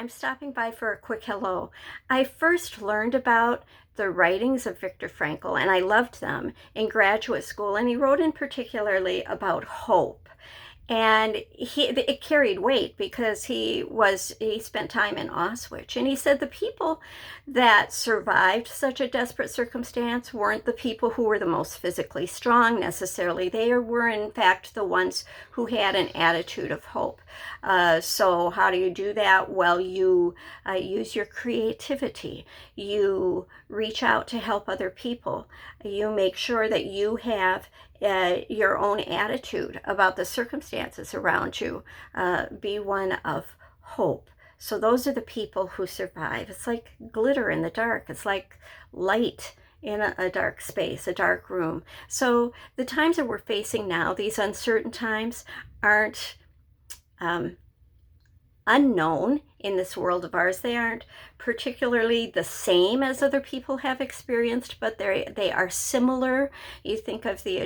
I'm stopping by for a quick hello. I first learned about the writings of Viktor Frankl, and I loved them in graduate school, and he wrote in particularly about hope. And it carried weight because he spent time in Auschwitz, and he said the people that survived such a desperate circumstance weren't the people who were the most physically strong necessarily. They were in fact the ones who had an attitude of hope. So how do you do that? Well, you use your creativity. You reach out to help other people. You make sure that you have your own attitude about the circumstances around you be one of hope. So those are the people who survive. It's like glitter in the dark. It's like light in a dark space, a dark room. So the times that we're facing now, these uncertain times, aren't unknown in this world of ours. They aren't particularly the same as other people have experienced, but they are similar. You think of the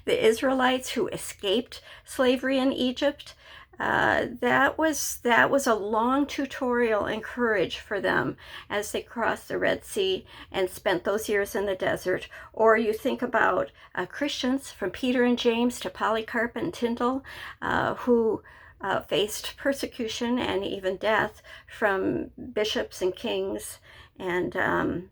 Israelites who escaped slavery in Egypt. That was a long tutorial and courage for them as they crossed the Red Sea and spent those years in the desert. Or you think about Christians, from Peter and James to Polycarp and Tyndale, who faced persecution and even death from bishops and kings and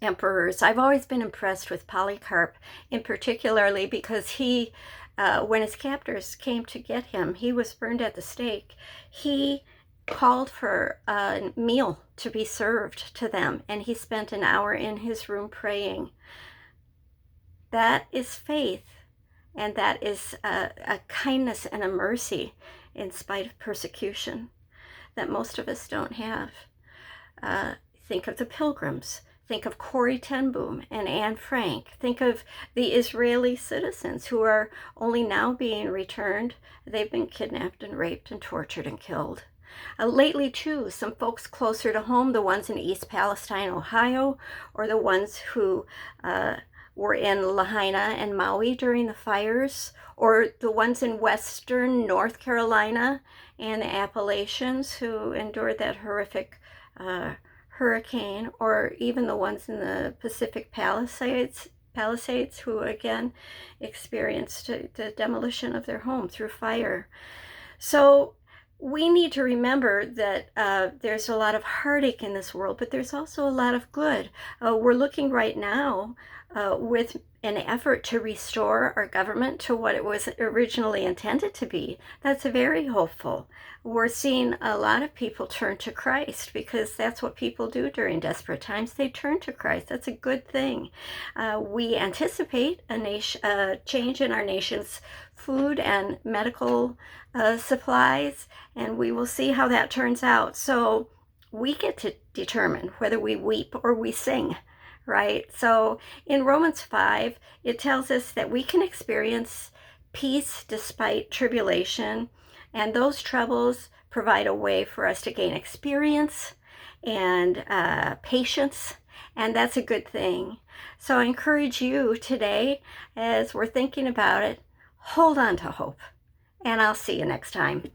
emperors. I've always been impressed with Polycarp, in particularly because he, when his captors came to get him, he was burned at the stake. He called for a meal to be served to them, and he spent an hour in his room praying. That is faith. And that is a kindness and a mercy in spite of persecution that most of us don't have. Think of the Pilgrims. Think of Corrie ten Boom and Anne Frank. Think of the Israeli citizens who are only now being returned. They've been kidnapped and raped and tortured and killed. Lately, too, some folks closer to home, the ones in East Palestine, Ohio, or the ones who were in Lahaina and Maui during the fires, or the ones in western North Carolina and the Appalachians who endured that horrific hurricane, or even the ones in the Pacific Palisades who again experienced the demolition of their home through fire. So we need to remember that there's a lot of heartache in this world, but there's also a lot of good. We're looking right now with an effort to restore our government to what it was originally intended to be. That's very hopeful. We're seeing a lot of people turn to Christ because that's what people do during desperate times. They turn to Christ. That's a good thing. We anticipate a change in our nation's food and medical supplies, and we will see how that turns out. So we get to determine whether we weep or we sing. Right? So in Romans 5, it tells us that we can experience peace despite tribulation, and those troubles provide a way for us to gain experience and patience, and that's a good thing. So I encourage you today, as we're thinking about it, hold on to hope, and I'll see you next time.